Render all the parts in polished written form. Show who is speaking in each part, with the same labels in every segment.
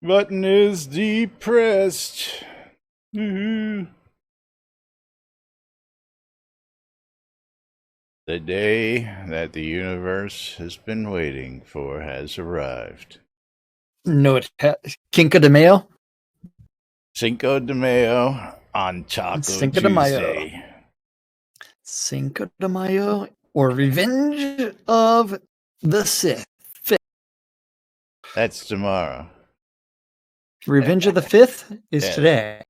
Speaker 1: Button is depressed. Woohoo. The day that the universe has been waiting for has arrived.
Speaker 2: No, Cinco de Mayo.
Speaker 1: Cinco de Mayo on Taco
Speaker 2: Cinco de Mayo.
Speaker 1: Tuesday.
Speaker 2: Cinco de Mayo or Revenge of the Sith.
Speaker 1: That's tomorrow.
Speaker 2: Revenge of the Fifth is today.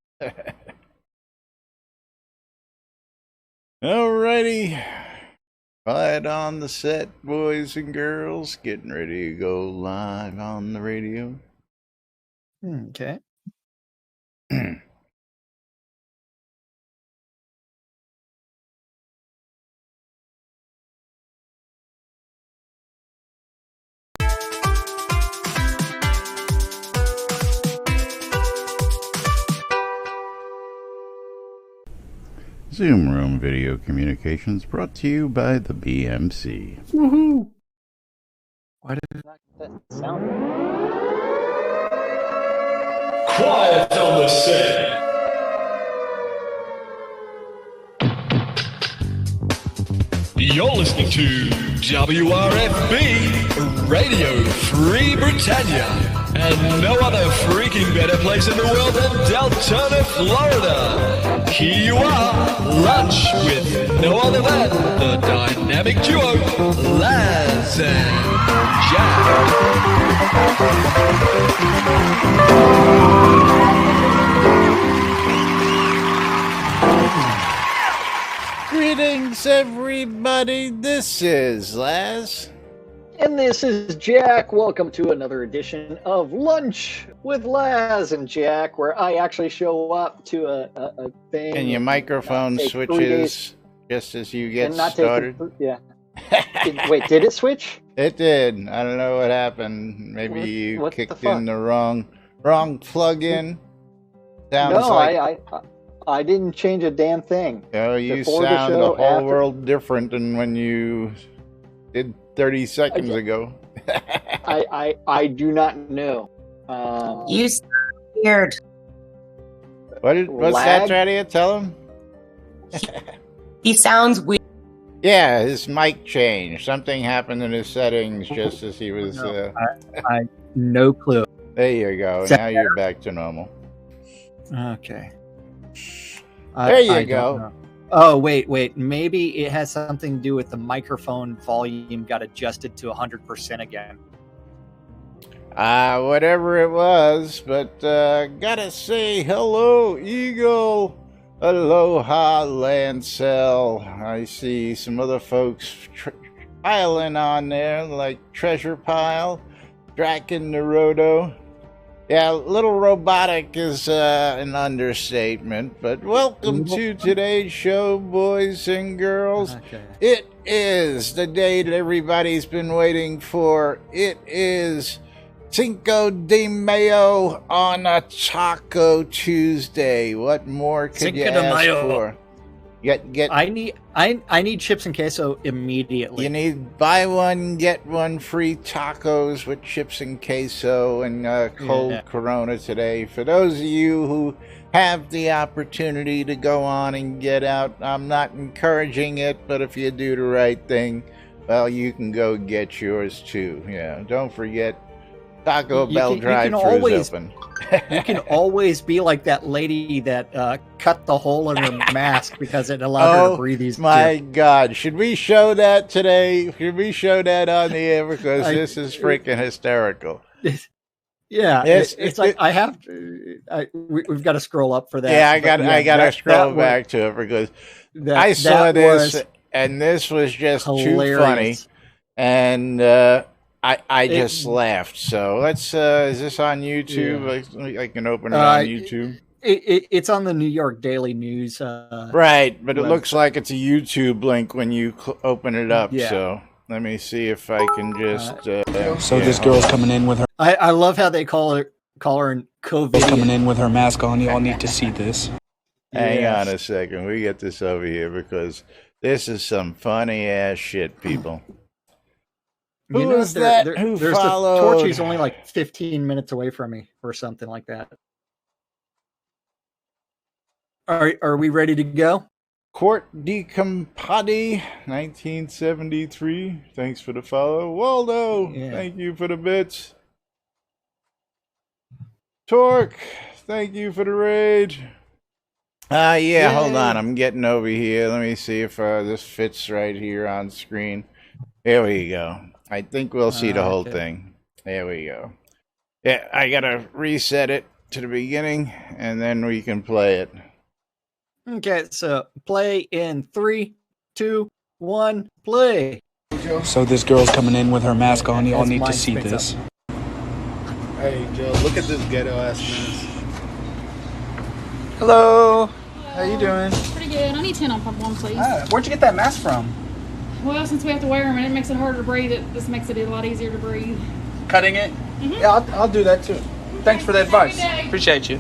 Speaker 1: Alrighty. Right on the set, boys and girls. Getting ready to go live on the radio.
Speaker 2: Okay.
Speaker 1: Zoom Room Video Communications brought to you by the BMC.
Speaker 2: Woohoo! Why did it not get that sound?
Speaker 3: Quiet on the set. You're listening to WRFB Radio Free Britannia, and no other freaking better place in the world than Deltona, Florida. Here you are, lunch with no other than the dynamic duo, Laz and
Speaker 1: Greetings, everybody. This is Laz.
Speaker 2: And this is Jack. Welcome to another edition of Lunch with Laz and Jack, where I actually show up to a thing.
Speaker 1: And your microphone switches just as you get started.
Speaker 2: Wait, did it switch?
Speaker 1: It did. I don't know what happened. Maybe you kicked in the wrong plug-in.
Speaker 2: I didn't change a damn thing.
Speaker 1: Oh, you sound a whole world different than when you did 30 seconds ago.
Speaker 2: I do not know.
Speaker 4: You sound weird.
Speaker 1: What's that, Tradia? Tell him.
Speaker 4: He sounds weird.
Speaker 1: Yeah, his mic changed. Something happened in his settings just as he was...
Speaker 2: I no clue.
Speaker 1: There you go. Now you're back to normal.
Speaker 2: Okay.
Speaker 1: There you go.
Speaker 2: Oh, wait. Maybe it has something to do with the microphone volume got adjusted to 100% again.
Speaker 1: Whatever it was, but gotta say hello, Eagle. Aloha, Lancel. I see some other folks piling on there, like Treasure Pile, Draken Naruto. Yeah, little robotic is an understatement, but welcome to today's show, boys and girls.
Speaker 2: Okay.
Speaker 1: It is the day that everybody's been waiting for. It is Cinco de Mayo on a Taco Tuesday. What more could you ask for?
Speaker 2: I need chips and queso immediately.
Speaker 1: You need buy one get one free tacos with chips and queso and cold Corona today. For those of you who have the opportunity to go on and get out, I'm not encouraging it, but if you do the right thing, well, you can go get yours too. Yeah, don't forget Taco Bell drive-thru is open.
Speaker 2: You can always be like that lady that cut the hole in her mask because it allowed her to breathe easier.
Speaker 1: My God. Should we show that today? Should we show that on the air? Because this is freaking hysterical.
Speaker 2: Yeah, it's like I have to, we've got to scroll up for that.
Speaker 1: Yeah, I got to scroll back to it because I saw this and this was just hilarious. Too funny. And I just laughed. So let's. Is this on YouTube? Yeah. I can open it on YouTube.
Speaker 2: It's on the New York Daily News.
Speaker 1: Right, but it looks like it's a YouTube link when you open it up. Yeah. So let me see if I can just.
Speaker 5: This girl's coming in with her.
Speaker 2: I love how they call her in COVID.
Speaker 5: Coming in with her mask on. You all need to see this.
Speaker 1: Hang on a second. We get this over here because this is some funny ass shit, people. Who was that who
Speaker 2: there's
Speaker 1: followed?
Speaker 2: the Torchy's only like 15 minutes away from me or something like that. Are we ready to go?
Speaker 1: Court de Compati, 1973. Thanks for the follow. Waldo, thank you for the bits. Torque, thank you for the raid. Hold on. I'm getting over here. Let me see if this fits right here on screen. There we go. I think we'll see the whole thing. There we go. Yeah, I gotta reset it to the beginning, and then we can play it.
Speaker 2: Okay, so play in 3, 2, 1, play.
Speaker 5: So this girl's coming in with her mask on. Y'all need to see this.
Speaker 6: Hey, Joe, look at this ghetto-ass mess.
Speaker 5: Hello. How you doing?
Speaker 7: Pretty good. I need 10 on pump one, please.
Speaker 5: Where'd you get that mask from?
Speaker 7: Well, since we have to wear them and it makes it harder to breathe, this makes it a lot easier to breathe.
Speaker 5: Cutting it? Mm-hmm. Yeah, I'll do that too. Thanks for the advice. Appreciate you.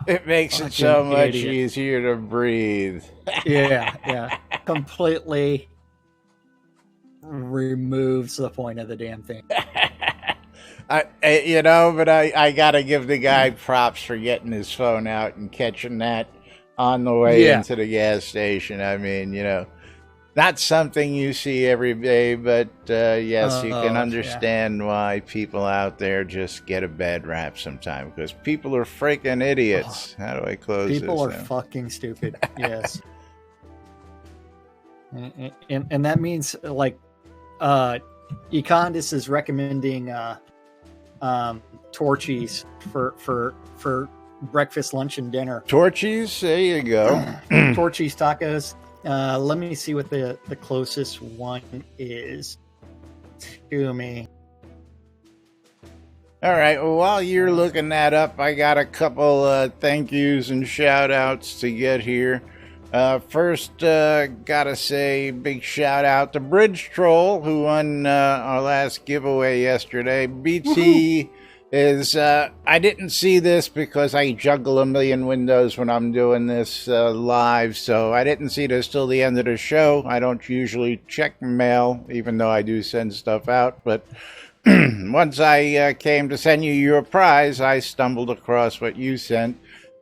Speaker 1: It makes it so much easier to breathe.
Speaker 2: Yeah. Completely removes the point of the damn thing.
Speaker 1: I gotta give the guy props for getting his phone out and catching that on the way into the gas station. I mean, not something you see every day, but yes, you can understand why people out there just get a bad rap sometimes, because people are freaking idiots. How do I close this?
Speaker 2: People are fucking stupid. Yes. And that means, like, Econdis is recommending Torchies for breakfast, lunch, and dinner.
Speaker 1: Torchies? There you go.
Speaker 2: Torchies tacos. Let me see what the closest one is to me.
Speaker 1: All right. Well, while you're looking that up, I got a couple thank yous and shout outs to get here. First, gotta say big shout out to Bridge Troll, who won our last giveaway yesterday. BT is, I didn't see this because I juggle a million windows when I'm doing this live, so I didn't see this till the end of the show. I don't usually check mail, even though I do send stuff out, but once I came to send you your prize, I stumbled across what you sent.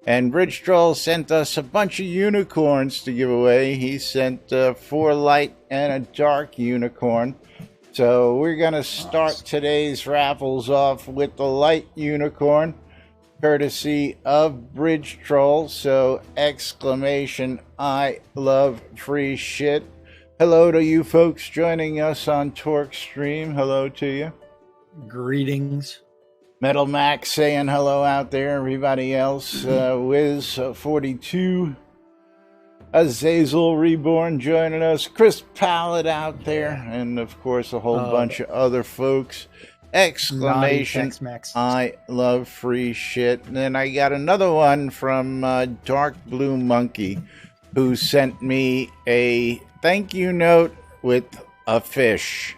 Speaker 1: And Bridge Troll sent us a bunch of unicorns to give away. He sent 4 light and a dark unicorn. So we're going to start today's raffles off with the light unicorn, courtesy of Bridge Troll. So exclamation, I love free shit. Hello to you folks joining us on Torque Stream. Hello to you.
Speaker 2: Greetings.
Speaker 1: Metal Max saying hello out there. Everybody else, Wiz 42, Azazel Reborn joining us, Chris Pallet out there, and of course a whole bunch of other folks. Exclamation! I love free shit. And then I got another one from Dark Blue Monkey, who sent me a thank you note with a fish.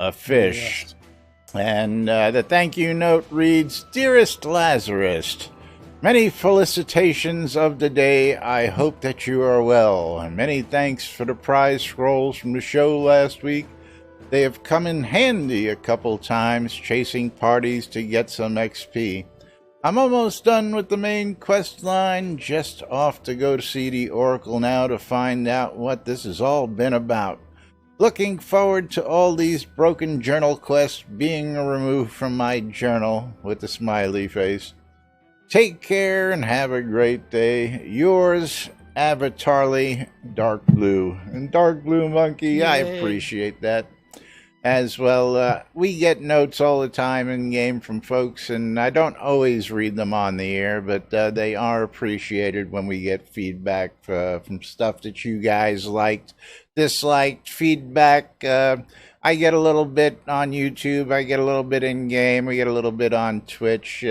Speaker 1: A fish. Yes. And the thank you note reads, Dearest Lazarus, many felicitations of the day. I hope that you are well. And many thanks for the prize scrolls from the show last week. They have come in handy a couple times, chasing parties to get some XP. I'm almost done with the main quest line, just off to go to see the Oracle now to find out what this has all been about. Looking forward to all these broken journal quests being removed from my journal, with a smiley face. Take care and have a great day. Yours, Avatarly, Dark Blue. And Dark Blue Monkey, yay. I appreciate that as well. We get notes all the time in game from folks, and I don't always read them on the air, but they are appreciated when we get feedback from stuff that you guys liked, disliked, feedback. I get a little bit on YouTube, I get a little bit in game, we get a little bit on Twitch,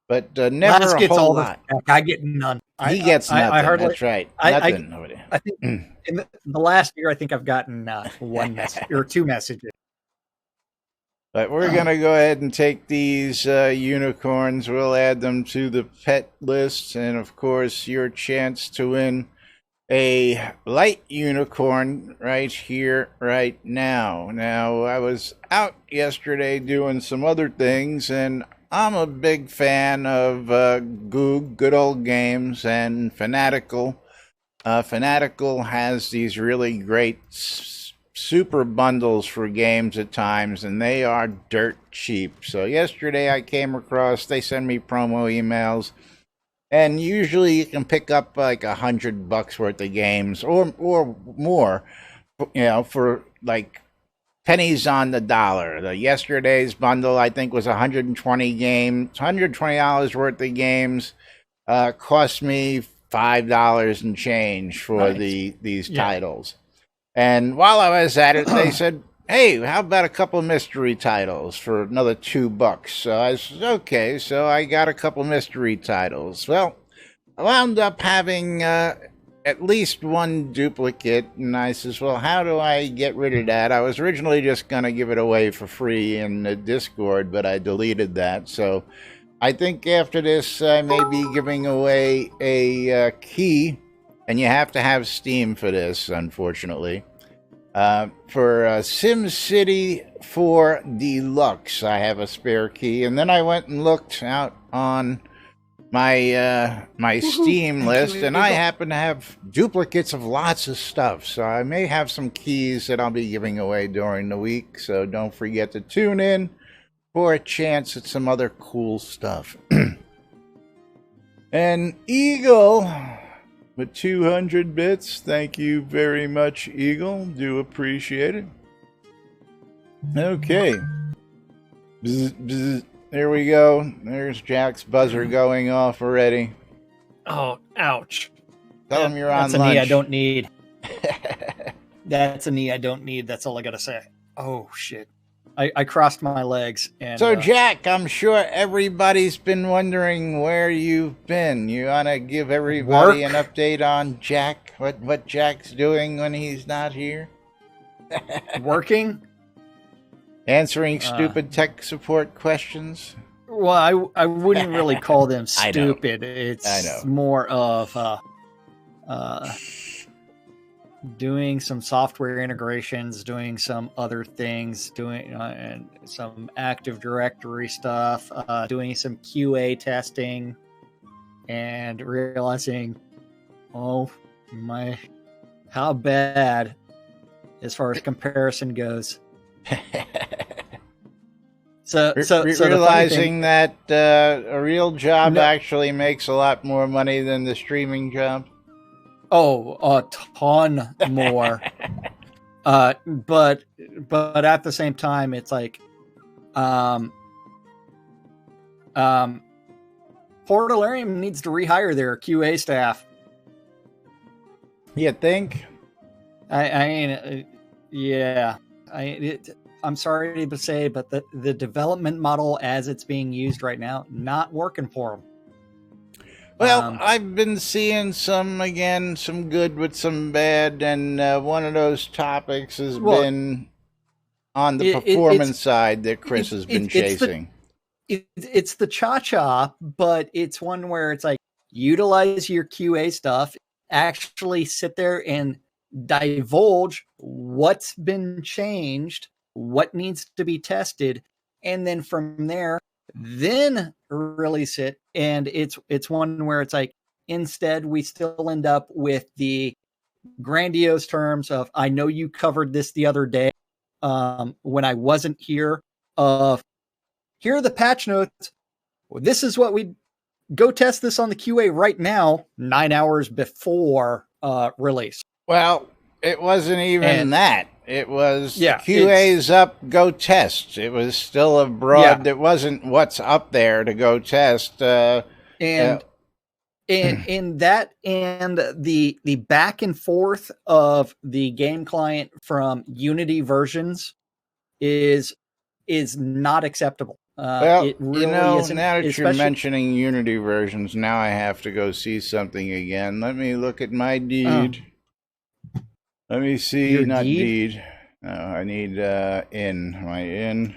Speaker 1: but never
Speaker 2: Laz
Speaker 1: a whole lot.
Speaker 2: I get none.
Speaker 1: He gets nothing. I hardly, that's right. Nothing.
Speaker 2: I think in the last year, I think I've gotten one message or 2 messages.
Speaker 1: But we're going to go ahead and take these unicorns. We'll add them to the pet list. And, of course, your chance to win a light unicorn right here, right now. Now, I was out yesterday doing some other things, and I'm a big fan of Goog, Good Old Games, and Fanatical. Fanatical has these really great super bundles for games at times, and they are dirt cheap. So yesterday I came across, they send me promo emails, and usually you can pick up like $100 worth of games or more, for like pennies on the dollar. The yesterday's bundle I think was 120 games, $120 worth of games. Cost me $5 and change for these titles. And while I was at it, they said, "Hey, how about a couple mystery titles for another $2?" So I said, "Okay." So I got a couple mystery titles. Well, I wound up having at least one duplicate, and I says, "Well, how do I get rid of that?" I was originally just going to give it away for free in the Discord, but I deleted that. So I think after this, I may be giving away a key, and you have to have Steam for this, unfortunately. For SimCity 4 Deluxe, I have a spare key, and then I went and looked out on my Steam list, and I happen to have duplicates of lots of stuff, so I may have some keys that I'll be giving away during the week, so don't forget to tune in for a chance at some other cool stuff. And Eagle with 200 bits. Thank you very much, Eagle. Do appreciate it. Okay. Bzz, bzz. There we go. There's Jack's buzzer going off already.
Speaker 2: Oh, ouch.
Speaker 1: Tell him you're on lunch.
Speaker 2: That's a knee I don't need. That's a knee I don't need. That's all I got to say. Oh, shit. I crossed my legs. And
Speaker 1: so, Jack, I'm sure everybody's been wondering where you've been. You want to give everybody an update on Jack? What Jack's doing when he's not here?
Speaker 2: Working?
Speaker 1: Answering stupid tech support questions?
Speaker 2: Well, I wouldn't really call them stupid.
Speaker 1: I know.
Speaker 2: It's more of doing some software integrations, doing some other things, doing and some Active Directory stuff, doing some QA testing, and realizing, oh my, how bad as far as comparison goes. So
Speaker 1: realizing that a real job actually makes a lot more money than the streaming job.
Speaker 2: Oh, a ton more. But at the same time, it's like, Portalarium needs to rehire their QA staff.
Speaker 1: You think?
Speaker 2: I mean, yeah. I'm sorry to say, but the development model as it's being used right now, not working for them.
Speaker 1: Well, I've been seeing some good with some bad, and one of those topics has been on the performance side that Chris has been chasing.
Speaker 2: It's the cha-cha, but it's one where it's like, utilize your QA stuff, actually sit there and divulge what's been changed, what needs to be tested, and then from there, then release it. And it's one where it's like, instead we still end up with the grandiose terms of, I know you covered this the other day when I wasn't here, of here are the patch notes, this is what we go test this on the QA right now, 9 hours before release.
Speaker 1: Well, it wasn't even that. It was QA's up, go test. It was still a broad. It wasn't what's up there to go test. And
Speaker 2: that and the back and forth of the game client from Unity versions is not acceptable.
Speaker 1: Well,
Speaker 2: it really isn't,
Speaker 1: now that you're mentioning Unity versions, now I have to go see something again. Let me look at my deed. Let me see.
Speaker 2: Your
Speaker 1: not
Speaker 2: deed?
Speaker 1: deed. No, I need in. Am I in?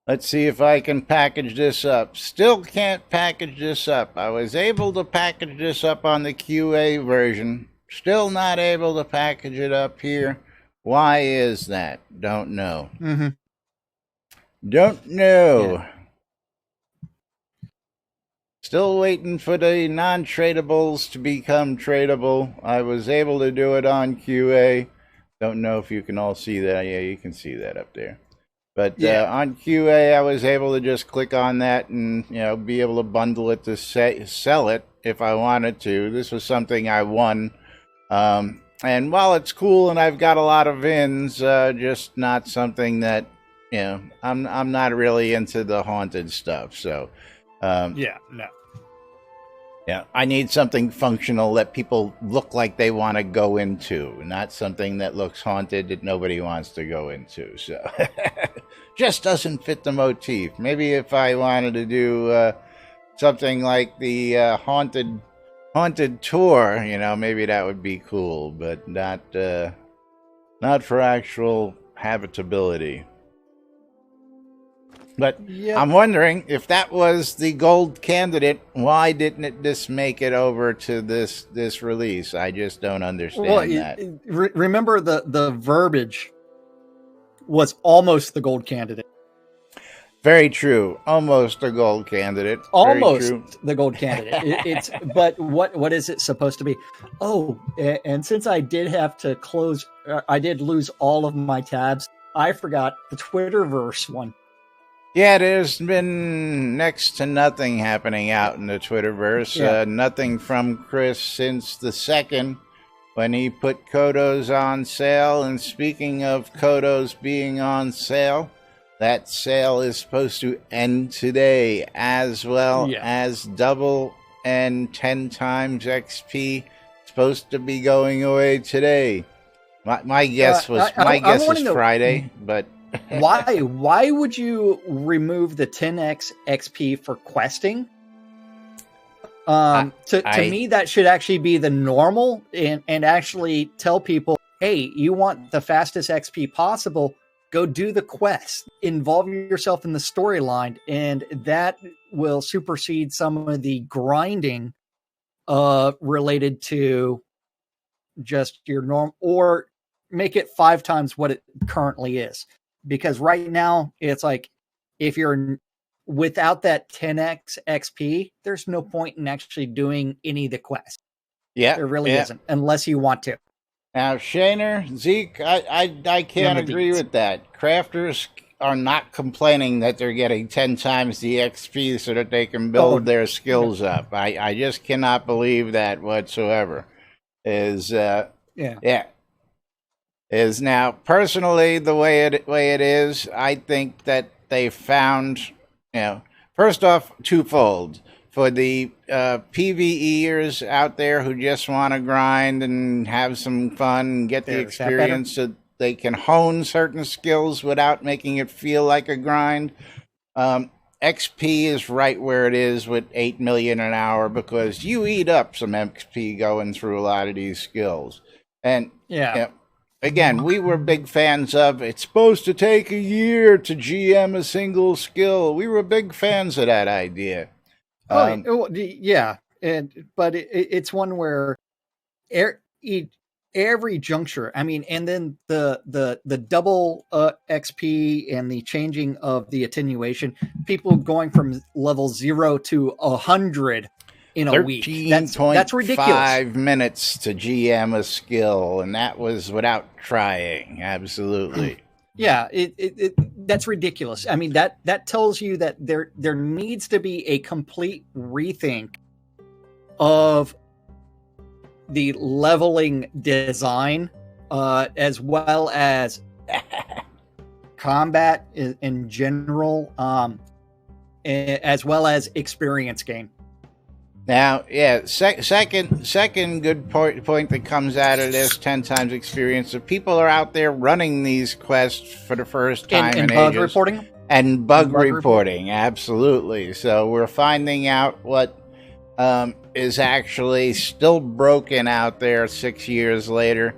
Speaker 1: Let's see if I can package this up. Still can't package this up. I was able to package this up on the QA version. Still not able to package it up here. Why is that? Don't know.
Speaker 2: Mm-hmm.
Speaker 1: Don't know.
Speaker 2: Yeah.
Speaker 1: Still waiting for the non-tradables to become tradable. I was able to do it on QA. Don't know if you can all see that. Yeah, you can see that up there. But on QA, I was able to just click on that and be able to bundle it to sell it if I wanted to. This was something I won, and while it's cool and I've got a lot of VINs, just not something that I'm not really into the haunted stuff. So yeah, I need something functional that people look like they want to go into, not something that looks haunted that nobody wants to go into. So just doesn't fit the motif. Maybe if I wanted to do something like the haunted tour, maybe that would be cool, but not for actual habitability. But I'm wondering if that was the gold candidate, why didn't it just make it over to this release? I just don't understand that.
Speaker 2: Remember the verbiage was almost the gold candidate.
Speaker 1: Very true. Almost a gold candidate.
Speaker 2: Almost the gold candidate. But what is it supposed to be? Oh, and since I did have to close, I did lose all of my tabs. I forgot the Twitterverse one.
Speaker 1: Yeah, there's been next to nothing happening out in the Twitterverse.
Speaker 2: Yeah.
Speaker 1: Nothing from Chris since the 2nd when he put Kodos on sale. And speaking of Kodos being on sale, that sale is supposed to end today, as well as double and 10 times XP supposed to be going away today. My guess was is Friday, but
Speaker 2: why would you remove the 10x XP for questing? To me, that should actually be the normal, and actually tell people, hey, you want the fastest XP possible, go do the quest, involve yourself in the storyline, and that will supersede some of the grinding related to just your norm, or make it 5 times what it currently is. Because right now, it's like, if you're without that 10x XP, there's no point in actually doing any of the quests.
Speaker 1: Yeah.
Speaker 2: There really isn't, unless you want to.
Speaker 1: Now, Shaner, Zeke, I can't agree with that. Crafters are not complaining that they're getting 10 times the XP so that they can build their skills up. I just cannot believe that whatsoever. Is now personally the way it is. I think that they found, first off, twofold. For the PvEers out there who just want to grind and have some fun and get the experience so they can hone certain skills without making it feel like a grind, XP is right where it is with 8 million an hour, because you eat up some XP going through a lot of these skills. And again, we were big fans of, it's supposed to take a year to GM a single skill. We were big fans of that idea.
Speaker 2: But it's one where every juncture, and then the double XP and the changing of the attenuation, people going from level 0 to 100 in a week. That's ridiculous. 5
Speaker 1: minutes to GM a skill, and that was without trying. Absolutely.
Speaker 2: Yeah, that's ridiculous. That tells you that there needs to be a complete rethink of the leveling design, as well as combat in general, as well as experience gain.
Speaker 1: Now, second good point that comes out of this 10 times experience. If people are out there running these quests for the first time in
Speaker 2: bug
Speaker 1: ages,
Speaker 2: reporting?
Speaker 1: And bug reporting, absolutely. So we're finding out what is actually still broken out there 6 years later.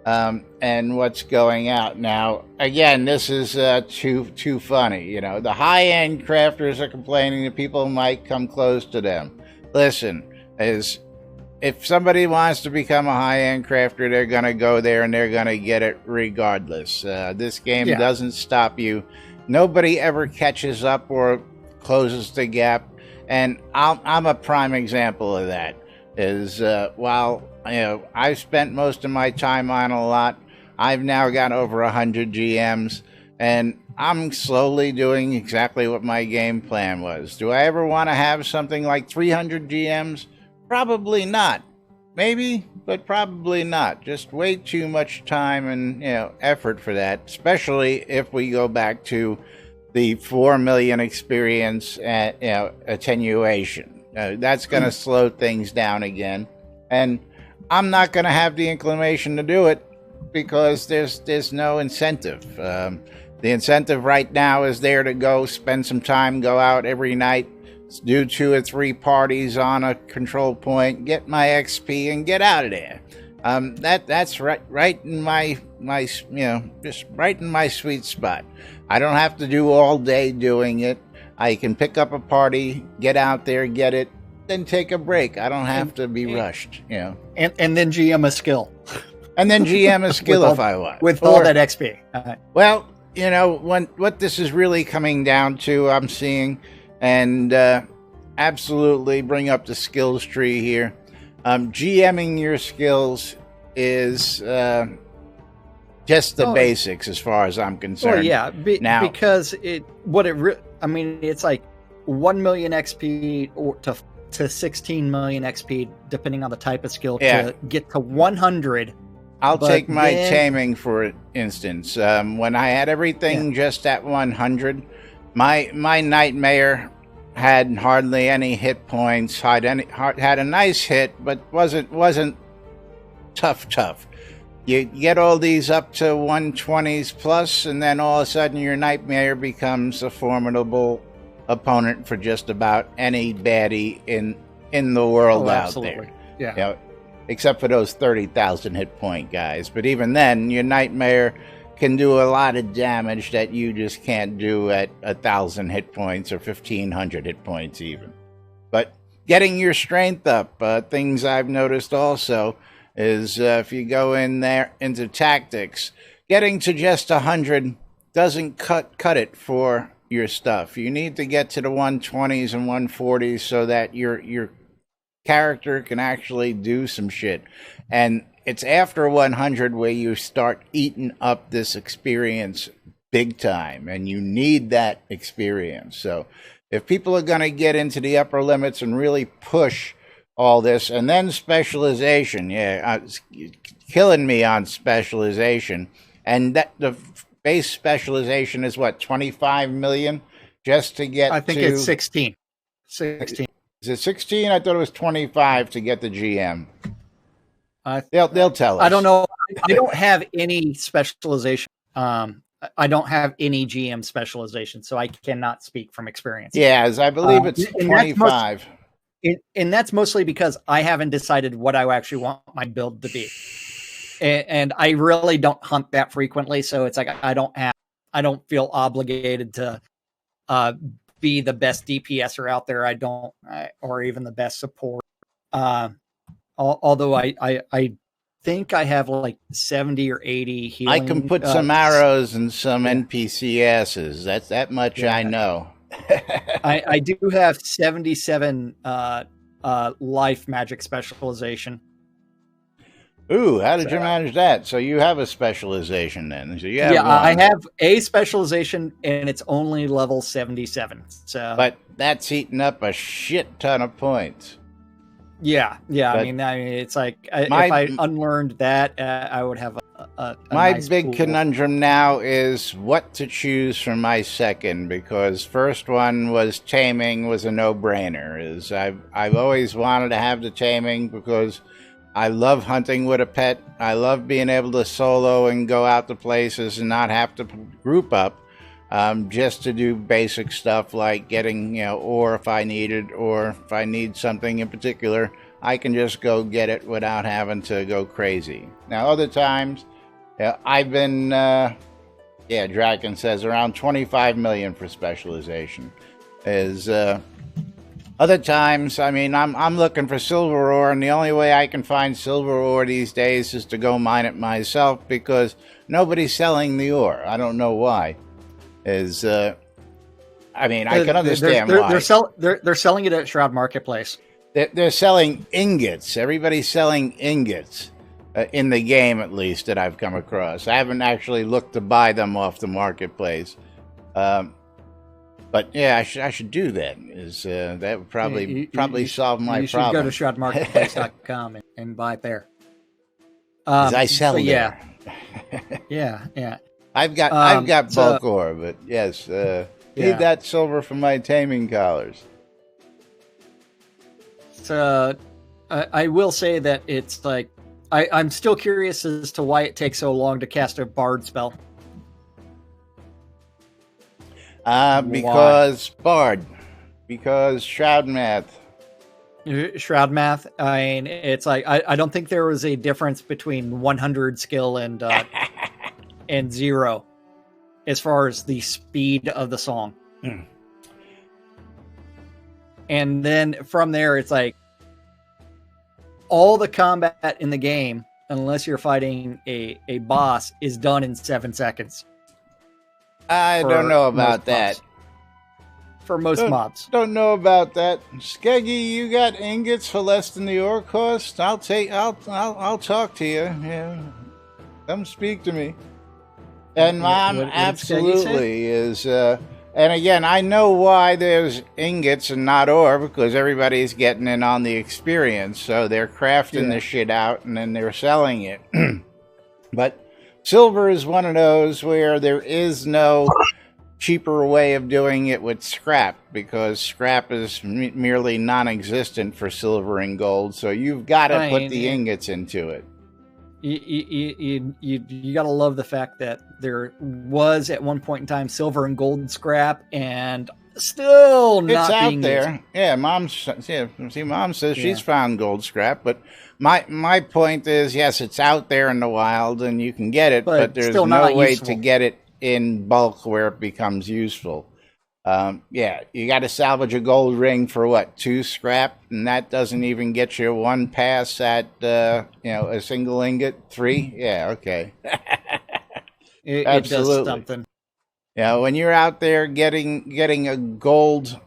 Speaker 1: and what's going out. Now, again, this is too funny. You know, the high-end crafters are complaining that people might come close to them. Listen, if somebody wants to become a high-end crafter, they're going to go there and they're going to get it regardless. This game doesn't stop you. Nobody ever catches up or closes the gap. And I'm a prime example of that. While I've spent most of my time on a lot, I've now got over 100 GMs, and I'm slowly doing exactly what my game plan was. Do I ever want to have something like 300 GMs? Probably not. Maybe, but probably not. Just way too much time and effort for that, especially if we go back to the 4 million experience at attenuation. That's going to slow things down again, and I'm not going to have the inclination to do it because there's no incentive. The incentive right now is there to go spend some time, go out every night, do 2 or 3 parties on a control point, get my XP, and get out of there. That's right in my just right in my sweet spot. I don't have to do all day doing it. I can pick up a party, get out there, get it, then take a break. I don't have to be rushed, And
Speaker 2: then GM a skill.
Speaker 1: And then GM a skill if I want.
Speaker 2: With all that XP.
Speaker 1: Well, what this is really coming down to, I'm seeing, and absolutely bring up the skills tree here. GMing your skills is just the basics as far as I'm concerned.
Speaker 2: Well, yeah, because it's like 1 million XP or to 16 million XP, depending on the type of skill, to get to 100.
Speaker 1: I'll take my taming, for instance. When I had everything just at 100, my Nightmare had hardly any hit points, had a nice hit, but wasn't tough. You get all these up to 120s plus, and then all of a sudden your Nightmare becomes a formidable opponent for just about any baddie in the world out there.
Speaker 2: Yeah.
Speaker 1: Except for those 30,000 hit point guys. But even then, your Nightmare can do a lot of damage that you just can't do at 1,000 hit points or 1,500 hit points even. But getting your strength up, things I've noticed also is if you go in there into tactics, getting to just 100 doesn't cut it for your stuff. You need to get to the 120s and 140s so that your character can actually do some shit. And it's after 100 where you start eating up this experience big time, and you need that experience. So if people are going to get into the upper limits and really push all this, and then specialization, it's killing me on specialization, and that the base specialization is what, 25 million just to get
Speaker 2: I think it's 16.
Speaker 1: Is it 16? I thought it was 25 to get the GM. They'll tell us.
Speaker 2: I don't know. I don't have any specialization. I don't have any GM specialization, so I cannot speak from experience.
Speaker 1: Yeah, as I believe it's 25.
Speaker 2: And that's mostly because I haven't decided what I actually want my build to be. And I really don't hunt that frequently, so it's like I don't feel obligated to be the best DPSer out there. Or even the best support. Although I think I have like 70 or 80 healing.
Speaker 1: I can put some arrows and some NPC asses. That's that much I know.
Speaker 2: I do have 77 life magic specialization.
Speaker 1: Ooh, how did you manage that? So you have a specialization then. So you have one.
Speaker 2: I have a specialization, and it's only level 77. So,
Speaker 1: but that's eating up a shit ton of points.
Speaker 2: Yeah. I mean, it's like if I unlearned that, I would have a
Speaker 1: my
Speaker 2: nice
Speaker 1: big
Speaker 2: pool.
Speaker 1: conundrum now is what to choose for my second, because first one was taming was a no-brainer. I've always wanted to have the taming because I love hunting with a pet. I love being able to solo and go out to places and not have to group up. Just to do basic stuff like getting, ore if I need it, or if I need something in particular, I can just go get it without having to go crazy. Now, other times, Yeah, I've been. Draken says around 25 million for specialization. Is other times, I mean, I'm looking for silver ore, and the only way I can find silver ore these days is to go mine it myself because nobody's selling the ore. I don't know why. I mean, I can understand why.
Speaker 2: They're selling it at Shroud Marketplace.
Speaker 1: They're selling ingots. Everybody's selling ingots in the game, at least, that I've come across. I haven't actually looked to buy them off the marketplace. But yeah, I should do that. That would probably solve my problem. You should go
Speaker 2: to shroudmarketplace.com and buy it there.
Speaker 1: I sell there.
Speaker 2: Yeah.
Speaker 1: I've got bulk ore, but yes, need that silver for my taming collars.
Speaker 2: So I will say that it's like I'm still curious as to why it takes so long to cast a bard spell.
Speaker 1: Because Shroud math.
Speaker 2: Shroud math. I mean, it's like I don't think there was a difference between 100 skill and and 0 as far as the speed of the song. And then from there, it's like all the combat in the game, unless you're fighting a boss, is done in 7 seconds.
Speaker 1: I don't know about that.
Speaker 2: For most mobs.
Speaker 1: Don't know about that. Skeggy, you got ingots for less than the ore cost? I'll talk to you. Yeah. Come speak to me. And Mom absolutely is and again, I know why there's ingots and not ore, because everybody's getting in on the experience. So they're crafting the shit out and then they're selling it. But silver is one of those where there is no cheaper way of doing it with scrap, because scrap is merely non-existent for silver and gold. So you've got to put the ingots into it.
Speaker 2: You got to love the fact that there was at one point in time silver and gold scrap, and still not
Speaker 1: it's
Speaker 2: being
Speaker 1: out there. Used. Yeah, Mom says she's found gold scrap, but my point is, yes, it's out there in the wild and you can get it, but there's no way to get it in bulk where it becomes useful. You got to salvage a gold ring for what, 2 scrap, and that doesn't even get you 1 pass at a single ingot. 3, yeah, okay.
Speaker 2: It does something.
Speaker 1: Yeah, when you're out there getting a gold,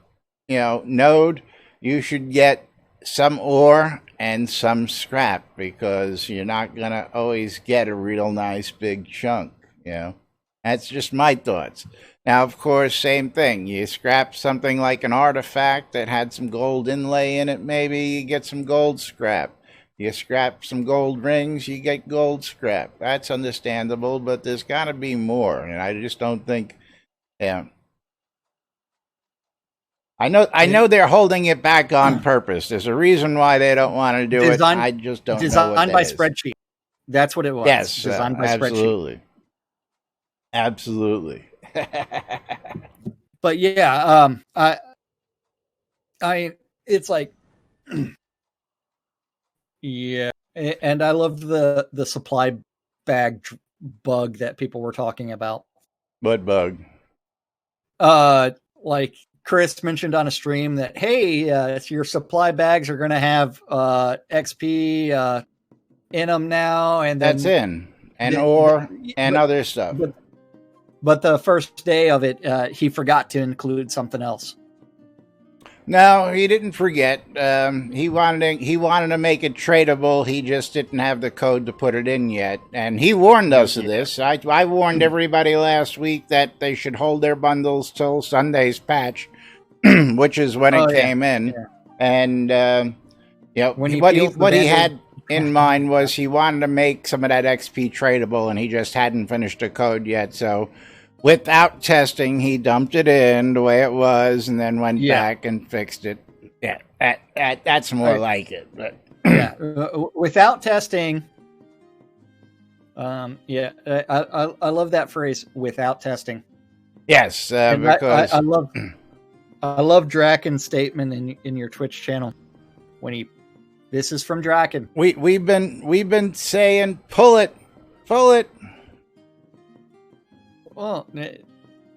Speaker 1: node, you should get some ore and some scrap, because you're not gonna always get a real nice big chunk. That's just my thoughts. Now, of course, same thing. You scrap something like an artifact that had some gold inlay in it, maybe you get some gold scrap. You scrap some gold rings, you get gold scrap. That's understandable, but there's got to be more, and I just don't think. Yeah, I know they're holding it back on purpose. There's a reason why they don't want to do it. I just don't know what that is.
Speaker 2: Designed by spreadsheet. That's what it was.
Speaker 1: Yes,
Speaker 2: designed by
Speaker 1: absolutely.
Speaker 2: Spreadsheet.
Speaker 1: Absolutely.
Speaker 2: But yeah, it's like, yeah, and I love the supply bag bug that people were talking about.
Speaker 1: What bug?
Speaker 2: Like Chris mentioned on a stream that, hey, your supply bags are going to have XP in them now, and then,
Speaker 1: that's in and ore and other stuff.
Speaker 2: But the first day of it, he forgot to include something else.
Speaker 1: No, he didn't forget. He wanted to make it tradable. He just didn't have the code to put it in yet. And he warned us of this. I warned everybody last week that they should hold their bundles till Sunday's patch, which is when it came in. Yeah. And what he had in mind was he wanted to make some of that XP tradable, and he just hadn't finished the code yet. So without testing, he dumped it in the way it was and then went back and fixed it. Yeah, that's more like it. But
Speaker 2: without testing. I love that phrase, without testing.
Speaker 1: Yes, because
Speaker 2: I love Draken's statement in your Twitch channel when this is from Draken.
Speaker 1: We've been saying pull it.
Speaker 2: Well,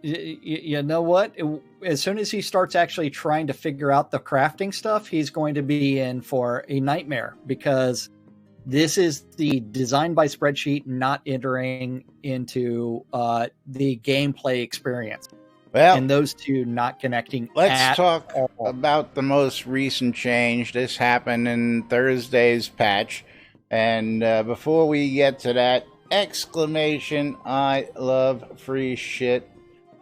Speaker 2: you know what? As soon as he starts actually trying to figure out the crafting stuff, he's going to be in for a nightmare, because this is the design by spreadsheet not entering into the gameplay experience.
Speaker 1: Well,
Speaker 2: and those two not connecting.
Speaker 1: Let's talk
Speaker 2: all.
Speaker 1: about the most recent change. This happened in Thursday's patch. And before we get to that, exclamation, I love free shit.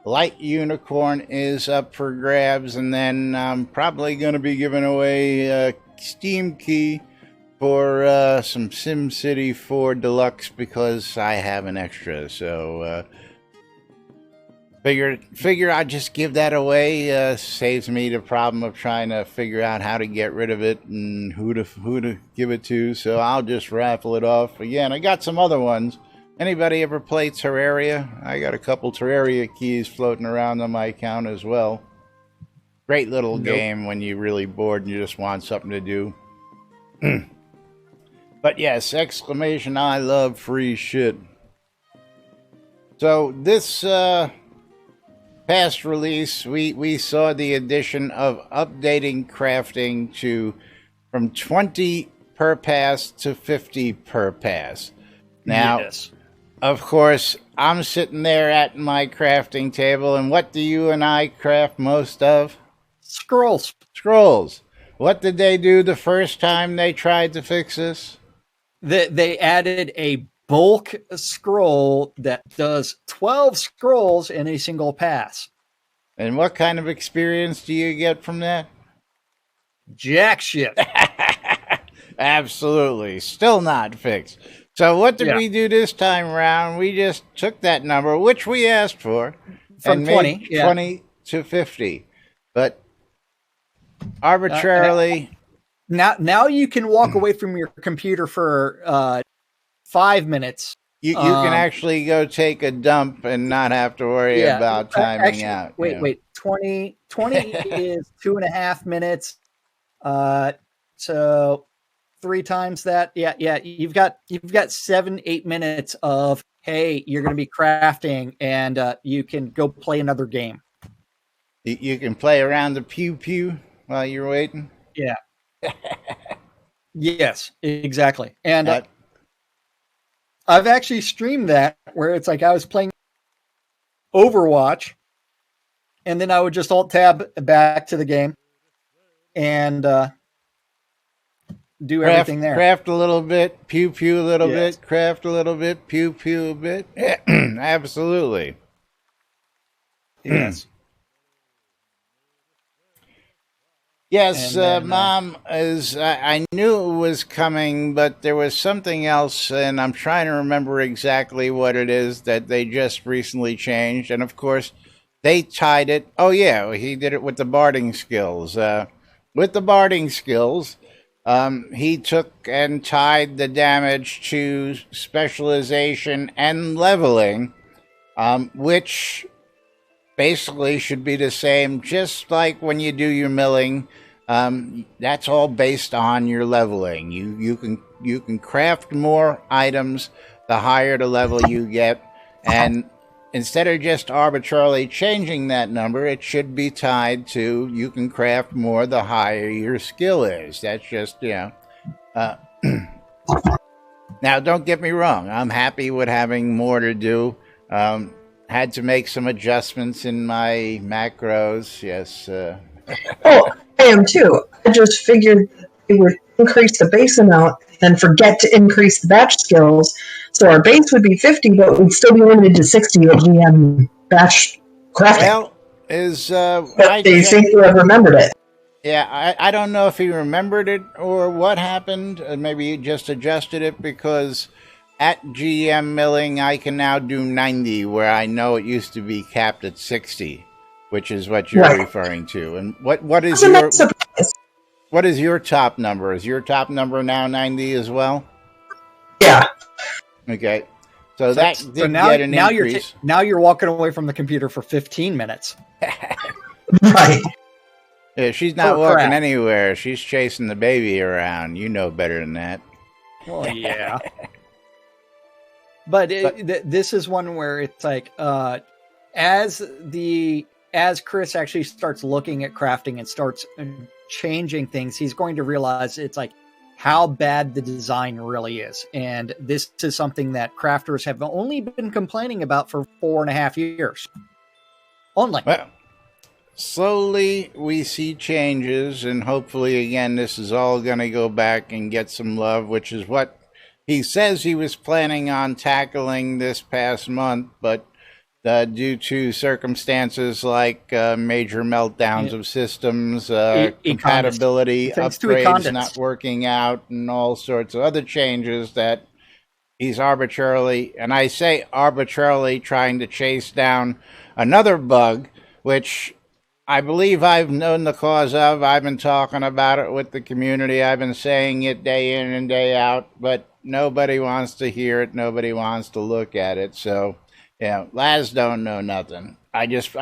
Speaker 1: Light Unicorn is up for grabs. And then I'm probably going to be giving away a Steam key for some SimCity 4 Deluxe because I have an extra. So figure I'd just give that away. Saves me the problem of trying to figure out how to get rid of it and who to give it to. So I'll just raffle it off. Again, I got some other ones. Anybody ever play Terraria? I got a couple Terraria keys floating around on my account as well. Great little game when you're really bored and you just want something to do. But yes, exclamation, I love free shit. So this past release, we saw the addition of updating crafting from 20 per pass to 50 per pass. Now,
Speaker 2: yes.
Speaker 1: Of course, I'm sitting there at my crafting table, and what do you and I craft most of?
Speaker 2: Scrolls.
Speaker 1: Scrolls. What did they do the first time they tried to fix this?
Speaker 2: They added a bulk scroll that does 12 scrolls in a single pass.
Speaker 1: And what kind of experience do you get from that?
Speaker 2: Jack shit.
Speaker 1: Absolutely. Still not fixed. So what did we do this time around? We just took that number, which we asked for,
Speaker 2: from
Speaker 1: and
Speaker 2: 20,
Speaker 1: made 20 to 50. But arbitrarily...
Speaker 2: Now you can walk away from your computer for 5 minutes.
Speaker 1: You can actually go take a dump and not have to worry about timing out.
Speaker 2: Wait. 20 is 2.5 minutes. So 3 times that. Yeah. You've got 7-8 minutes of, hey, you're going to be crafting, and you can go play another game.
Speaker 1: You can play around the pew while you're waiting.
Speaker 2: Yeah. Yes, exactly. And I've actually streamed that where it's like I was playing Overwatch, and then I would just alt tab back to the game and do everything there.
Speaker 1: Craft a little bit, pew a little bit, craft a little bit, pew a bit. Absolutely.
Speaker 2: Yes.
Speaker 1: Yes, Mom, I knew it was coming, but there was something else, and I'm trying to remember exactly what it is that they just recently changed. And, of course, they tied it. Oh, yeah, he did it with the barding skills. With the barding skills, he took and tied the damage to specialization and leveling, which... basically should be the same, just like when you do your milling. That's all based on your leveling. You can craft more items the higher the level you get, and instead of just arbitrarily changing that number, it should be tied to you can craft more the higher your skill is. That's just, now don't get me wrong, I'm happy with having more to do. Had to make some adjustments in my macros, yes.
Speaker 8: Oh, I am too. I just figured it would increase the base amount and forget to increase the batch skills. So our base would be 50, but we'd still be limited to 60 at GM batch crafting.
Speaker 1: Well,
Speaker 8: but they seem to have remembered it.
Speaker 1: Yeah, I don't know if he remembered it or what happened. Maybe he just adjusted it because... at GM milling, I can now do 90, where I know it used to be capped at 60, which is what you're referring to. And what is your top number? Is your top number now 90 as well?
Speaker 8: Yeah.
Speaker 1: Okay. So that did get an increase.
Speaker 2: Now you're walking away from the computer for 15 minutes.
Speaker 8: Right.
Speaker 1: Yeah, she's not walking anywhere. She's chasing the baby around. You know better than that.
Speaker 2: Well, yeah. But this is one where it's like, as Chris actually starts looking at crafting and starts changing things, he's going to realize it's like how bad the design really is. And this is something that crafters have only been complaining about for 4.5 years. Only.
Speaker 1: Well, slowly we see changes, and hopefully, again, this is all going to go back and get some love, which is what he says he was planning on tackling this past month, but due to circumstances like major meltdowns of systems, compatibility upgrades not working out, and all sorts of other changes, that he's arbitrarily, and I say arbitrarily, trying to chase down another bug, which I believe I've known the cause of. I've been talking about it with the community. I've been saying it day in and day out, but nobody wants to hear it. Nobody wants to look at it. So, yeah, lads don't know nothing. I just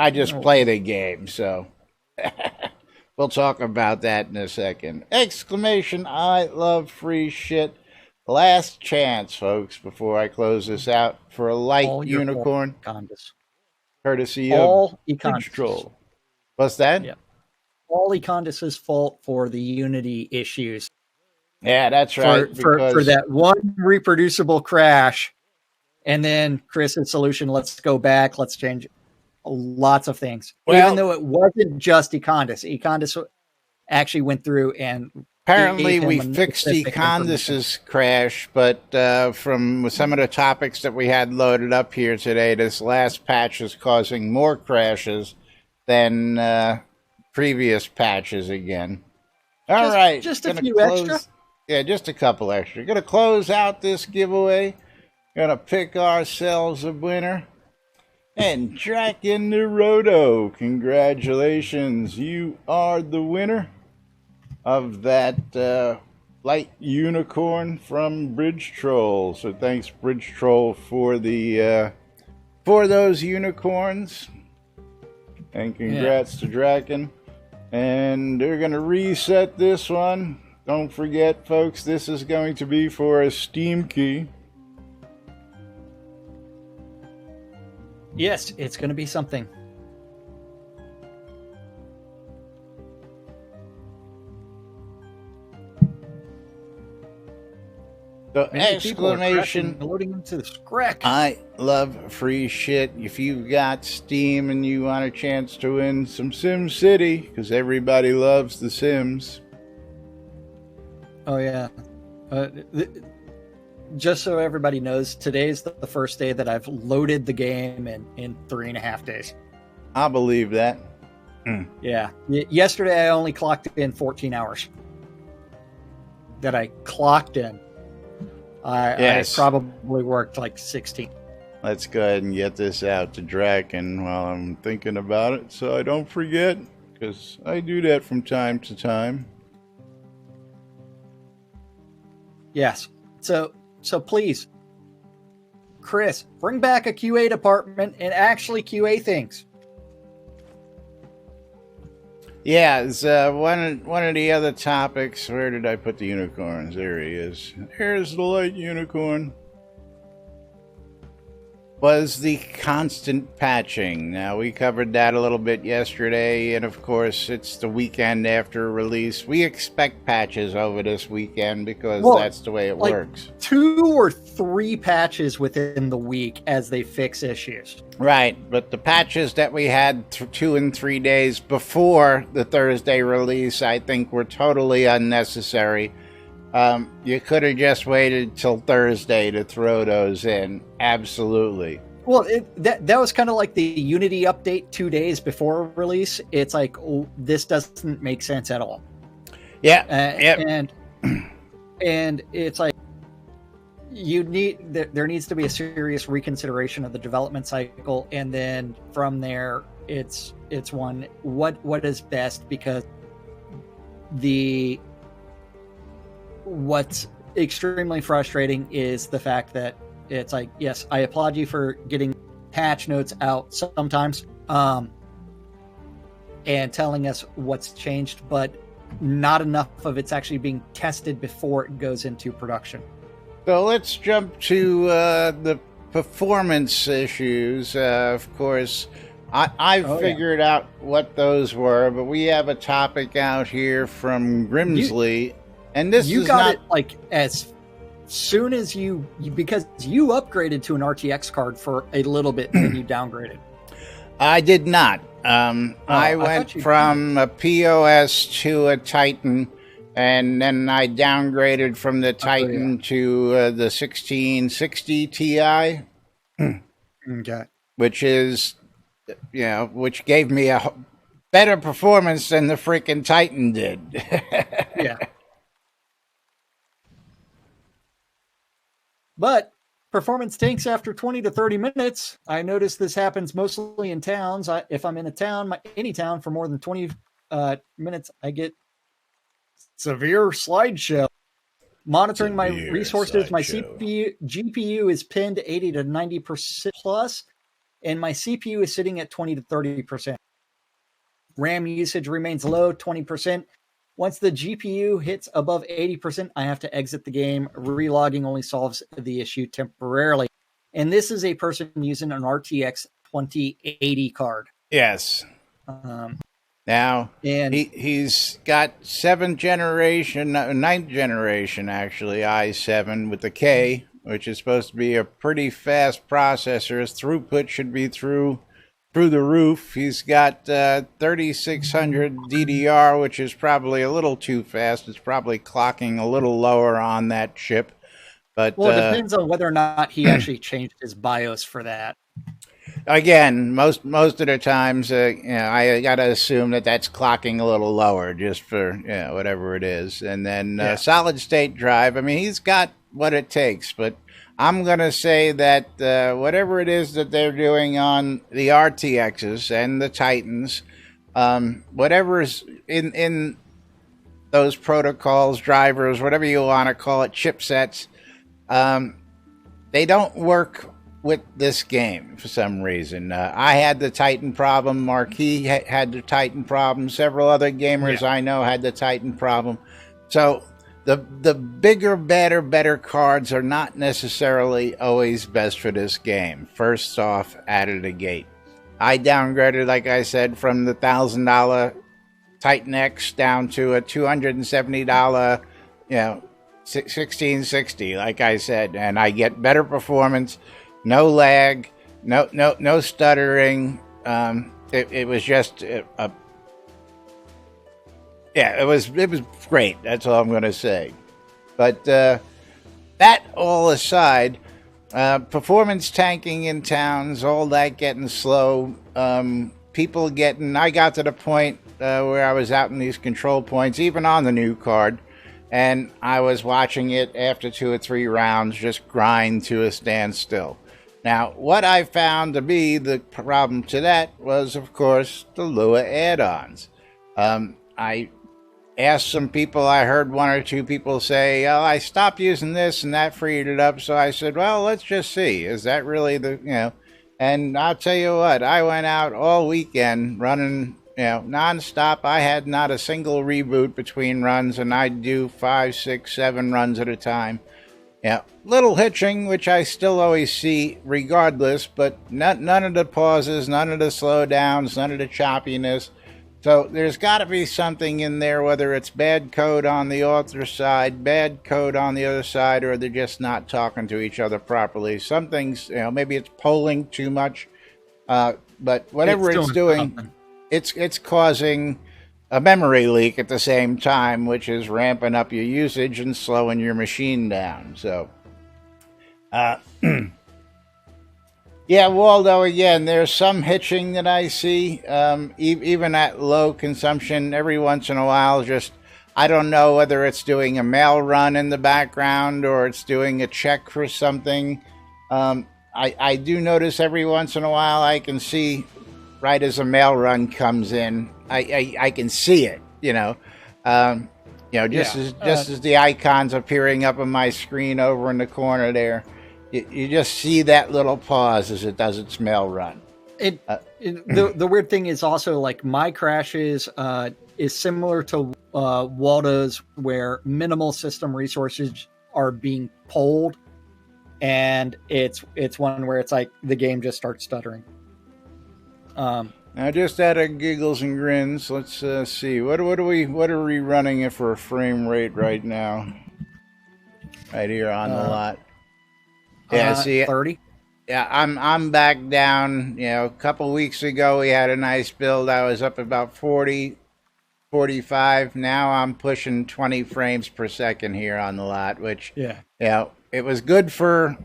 Speaker 1: play the game. So we'll talk about that in a second. Exclamation, I love free shit. Last chance, folks, before I close this out, for a light unicorn. Courtesy of Bridge Troll. What's that?
Speaker 2: Yeah. All Econdis's fault for the Unity issues.
Speaker 1: Yeah, that's right.
Speaker 2: For that one reproducible crash. And then Chris's solution, let's go back, let's change lots of things. Well, even though it wasn't just Econdis. Econdis actually went through and...
Speaker 1: Apparently we fixed Econdis's crash, but from some of the topics that we had loaded up here today, this last patch is causing more crashes than previous patches again. All right.
Speaker 2: Just a few extra?
Speaker 1: Yeah, just a couple extra. Going to close out this giveaway. Going to pick ourselves a winner. And Draken Roto, congratulations. You are the winner of that light unicorn from Bridge Troll. So thanks, Bridge Troll, for the for those unicorns. And congrats to Draken. And they're going to reset this one. Don't forget, folks, this is going to be for a Steam key.
Speaker 2: Yes, it's going to be something.
Speaker 1: So exclamation,
Speaker 2: loading into the scratch.
Speaker 1: I love free shit. If you've got Steam and you want a chance to win some Sim City, because everybody loves the Sims.
Speaker 2: Oh, yeah. Just so everybody knows, today's the first day that I've loaded the game in 3.5 days.
Speaker 1: I believe that.
Speaker 2: Yeah. Yesterday, I only clocked in 14 hours. That I clocked in. I probably worked like 16.
Speaker 1: Let's go ahead and get this out to Draken while I'm thinking about it so I don't forget, because I do that from time to time.
Speaker 2: Yes. So please, Chris, bring back a QA department and actually QA things.
Speaker 1: Yeah, it's one of the other topics. Where did I put the unicorns? There he is. Here's the light unicorn. Was the constant patching. Now, we covered that a little bit yesterday, and of course, it's the weekend after release. We expect patches over this weekend because that's the way it works.
Speaker 2: 2 or 3 patches within the week as they fix issues.
Speaker 1: Right, but the patches that we had 2 and 3 days before the Thursday release, I think were totally unnecessary. You could have just waited till Thursday to throw those in. Absolutely.
Speaker 2: Well, that was kind of like the Unity update 2 days before release. It's like, this doesn't make sense at all.
Speaker 1: Yeah.
Speaker 2: And it's like, there needs to be a serious reconsideration of the development cycle, and then from there, it's what is best, because what's extremely frustrating is the fact that it's like, yes, I applaud you for getting patch notes out sometimes, and telling us what's changed, but not enough of it's actually being tested before it goes into production.
Speaker 1: So let's jump to the performance issues. Of course, I've figured out what those were, but we have a topic out here from Grimsley, and this
Speaker 2: you
Speaker 1: is
Speaker 2: got
Speaker 1: not
Speaker 2: it like as soon as you because you upgraded to an RTX card for a little bit and then you downgraded.
Speaker 1: I did not. I went from a POS to a Titan, and then I downgraded from the Titan to the 1660 Ti.
Speaker 2: Okay.
Speaker 1: Which is, which gave me a better performance than the freaking Titan did.
Speaker 2: Yeah. But performance tanks after 20 to 30 minutes. I notice this happens mostly in towns. If I'm in a town, any town for more than 20 minutes, I get severe slideshow. Monitoring my resources, my GPU is pinned 80 to 90% plus, and my CPU is sitting at 20 to 30%. RAM usage remains low, 20%. Once the GPU hits above 80%, I have to exit the game. Relogging only solves the issue temporarily. And this is a person using an RTX 2080 card.
Speaker 1: Yes. Now, he's got 9th generation, actually, i7 with the K, which is supposed to be a pretty fast processor. His throughput should be through the roof. He's got 3600 DDR, which is probably a little too fast. It's probably clocking a little lower on that chip. But
Speaker 2: well, it depends on whether or not he actually changed his BIOS for that.
Speaker 1: Again, most of the times, I got to assume that that's clocking a little lower just for whatever it is. And then solid state drive. I mean, he's got what it takes, but I'm going to say that whatever it is that they're doing on the RTXs and the Titans, whatever's in those protocols, drivers, whatever you want to call it, chipsets, they don't work with this game for some reason. I had the Titan problem. Marquis had the Titan problem. Several other gamers I know had the Titan problem. So the bigger, better cards are not necessarily always best for this game. First off, out of the gate, I downgraded, like I said, from the $1,000 Titan X down to a $270, 1660, like I said, and I get better performance, no lag, no stuttering. It was just it was great. That's all I'm going to say. But that all aside, performance tanking in towns, all that getting slow, people getting. I got to the point where I was out in these control points, even on the new card, and I was watching it after 2 or 3 rounds just grind to a standstill. Now, what I found to be the problem to that was, of course, the Lua add-ons. I asked some people, I heard 1 or 2 people say, oh, I stopped using this and that freed it up. So I said, well, let's just see. Is that really the, and I'll tell you what, I went out all weekend running, nonstop. I had not a single reboot between runs, and I'd do 5, 6, 7 runs at a time. Little hitching, which I still always see regardless, but none of the pauses, none of the slowdowns, none of the choppiness. So there's got to be something in there, whether it's bad code on the author side, bad code on the other side, or they're just not talking to each other properly. Something's, maybe it's polling too much, but whatever it's doing, it's causing a memory leak at the same time, which is ramping up your usage and slowing your machine down. So, yeah, Waldo, again, there's some hitching that I see, even at low consumption. Every once in a while, just, I don't know whether it's doing a mail run in the background or it's doing a check for something. I do notice every once in a while I can see, right as a mail run comes in, I can see it, just as the icons appearing up on my screen over in the corner there. You just see that little pause as it does its mail run.
Speaker 2: The weird thing is also, like, my crashes is similar to Waldo's, where minimal system resources are being pulled. and it's one where it's like the game just starts stuttering.
Speaker 1: Now, just out of giggles and grins, let's see. What are we running it for a frame rate right now? Right here on the lot. Yeah, see,
Speaker 2: 30.
Speaker 1: Yeah, I'm back down. You know, a couple weeks ago we had a nice build. I was up about 40, 45. Now I'm pushing 20 frames per second here on the lot, which,
Speaker 2: yeah,
Speaker 1: you know, it was good for.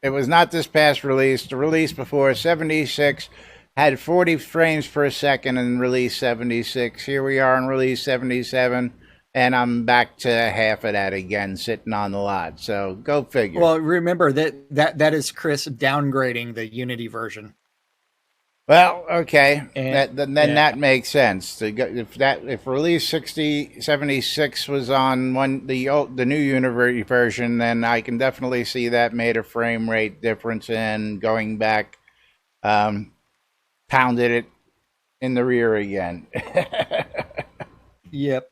Speaker 1: It was not this past release. The release before 76 had 40 frames per second and release 76. Here we are in release 77. And I'm back to half of that again, sitting on the lot. So go figure.
Speaker 2: Well, remember that is Chris downgrading the Unity version.
Speaker 1: Well, okay,
Speaker 2: And,
Speaker 1: then that makes sense. If release 76 was on the new Unity version, then I can definitely see that made a frame rate difference. And going back, pounded it in the rear again.
Speaker 2: Yep.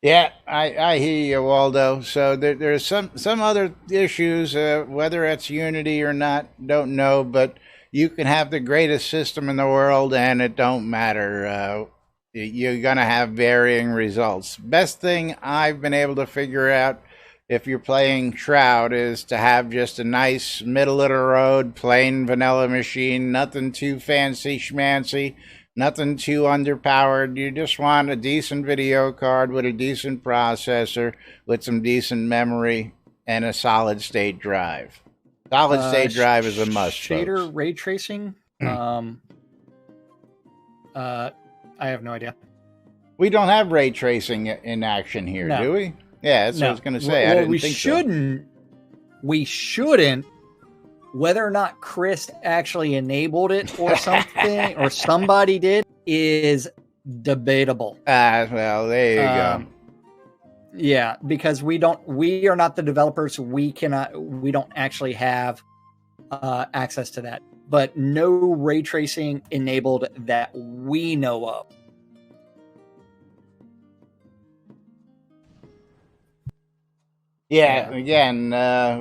Speaker 1: Yeah, I hear you, Waldo. So there's some other issues, whether it's Unity or not, don't know. But you can have the greatest system in the world, and it don't matter. You're gonna have varying results. Best thing I've been able to figure out, if you're playing Shroud, is to have just a nice middle of the road, plain vanilla machine, nothing too fancy schmancy. Nothing too underpowered. You just want a decent video card with a decent processor, with some decent memory, and a solid state drive. Solid state drive is a must.
Speaker 2: Shader
Speaker 1: folks.
Speaker 2: ray tracing. I have no idea.
Speaker 1: We don't have ray tracing in action here,
Speaker 2: No.
Speaker 1: do we? Yeah, that's what I was going to say.
Speaker 2: Well,
Speaker 1: I didn't
Speaker 2: we
Speaker 1: think
Speaker 2: shouldn't. So. We shouldn't. Whether or not Chris actually enabled it or something, or somebody did, is debatable.
Speaker 1: Well, there you go.
Speaker 2: Yeah, because we are not the developers. We don't actually have access to that. But no ray tracing enabled that we know of.
Speaker 1: Yeah, again,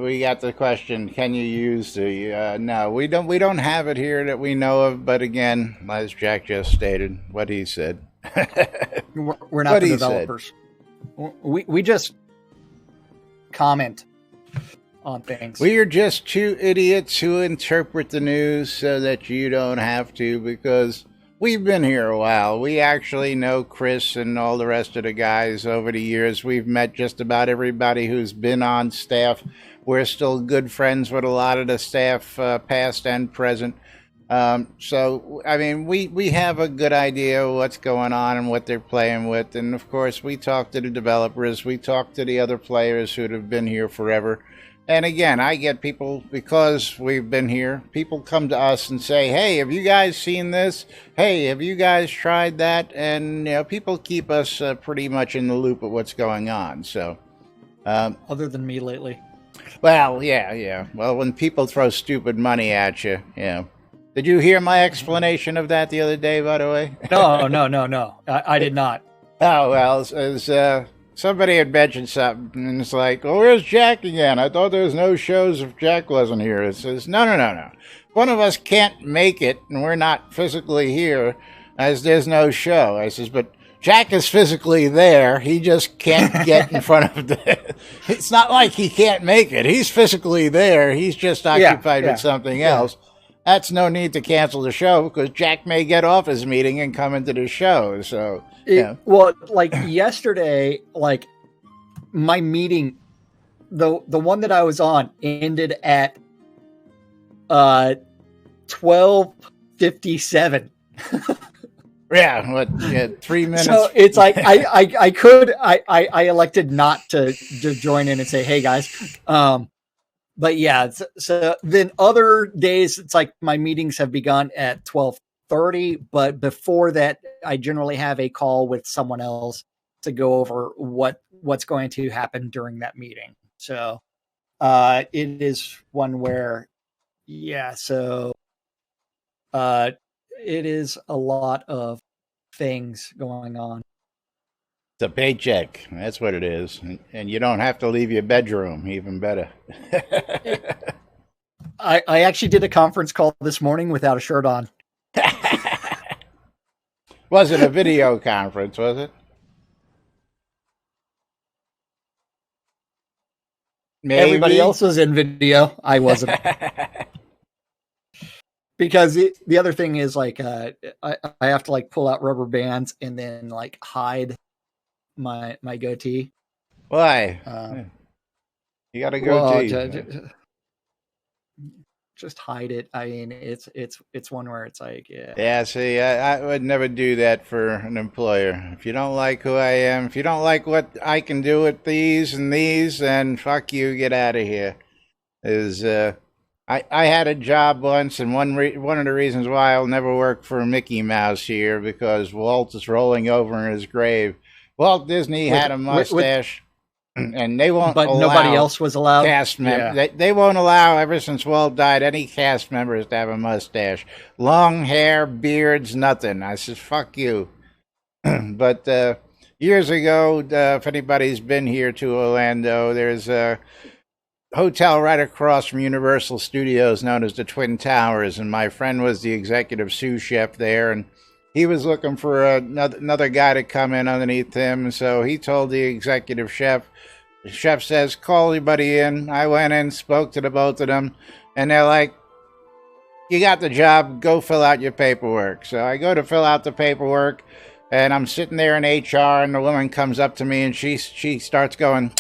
Speaker 1: we got the question, can you use the, no, we don't have it here that we know of, but again, as Jack just stated, what he said.
Speaker 2: We're not the developers. We just comment on things.
Speaker 1: We are just two idiots who interpret the news so that you don't have to, because we've been here a while. We actually know Chris and all the rest of the guys over the years. We've met just about everybody who's been on staff. We're still good friends with a lot of the staff, past and present. So, I mean, we have a good idea of what's going on and what they're playing with. And, of course, we talk to the developers. We talk to the other players who have been here forever. And again, I get people, because we've been here, people come to us and say, hey, have you guys seen this? Hey, have you guys tried that? And, you know, people keep us pretty much in the loop of what's going on. So,
Speaker 2: other than me lately.
Speaker 1: Well, yeah. Well, when people throw stupid money at you, yeah. Did you hear my explanation of that the other day, by the way?
Speaker 2: No. I did not.
Speaker 1: Oh, well, somebody had mentioned something, and it's like, well, where's Jack again? I thought there was no shows if Jack wasn't here. It says, no. One of us can't make it, and we're not physically here, as there's no show. I says, but Jack is physically there. He just can't get in front of the... It's not like he can't make it. He's physically there. He's just occupied with something else. That's no need to cancel the show, because Jack may get off his meeting and come into the show, so...
Speaker 2: Well, like yesterday, like my meeting, the one that I was on ended at 12:57.
Speaker 1: Yeah, 3 minutes.
Speaker 2: So it's like I elected not to join in and say, hey guys. But yeah, so then other days it's like my meetings have begun at 12:30, but before that, I generally have a call with someone else to go over what's going to happen during that meeting. So it is one where, so it is a lot of things going on.
Speaker 1: It's a paycheck. That's what it is. And you don't have to leave your bedroom. Even better.
Speaker 2: I actually did a conference call this morning without a shirt on.
Speaker 1: Wasn't a video conference, was it? Maybe.
Speaker 2: Everybody else was in video. I wasn't. Because the other thing is like I have to like pull out rubber bands and then like hide my goatee.
Speaker 1: Why? You got a goatee.
Speaker 2: Well, just hide it. I mean, it's one where it's like, yeah.
Speaker 1: Yeah, see, I would never do that for an employer. If you don't like who I am, if you don't like what I can do with these and these, then fuck you, get out of here. I had a job once, and one of the reasons why I'll never work for Mickey Mouse here, because Walt is rolling over in his grave. Walt Disney had a mustache, and they won't
Speaker 2: but
Speaker 1: allow
Speaker 2: nobody else was allowed.
Speaker 1: Cast members.
Speaker 2: Yeah.
Speaker 1: They won't allow, ever since Walt died, any cast members to have a mustache. Long hair, beards, nothing. I said, fuck you. But years ago, if anybody's been here to Orlando, there's a hotel right across from Universal Studios known as the Twin Towers, and my friend was the executive sous chef there, and he was looking for another guy to come in underneath him, so he told the executive chef. The chef says, call everybody in. I went in, spoke to the both of them, and they're like, you got the job, go fill out your paperwork. So I go to fill out the paperwork, and I'm sitting there in HR, and the woman comes up to me, and she starts going,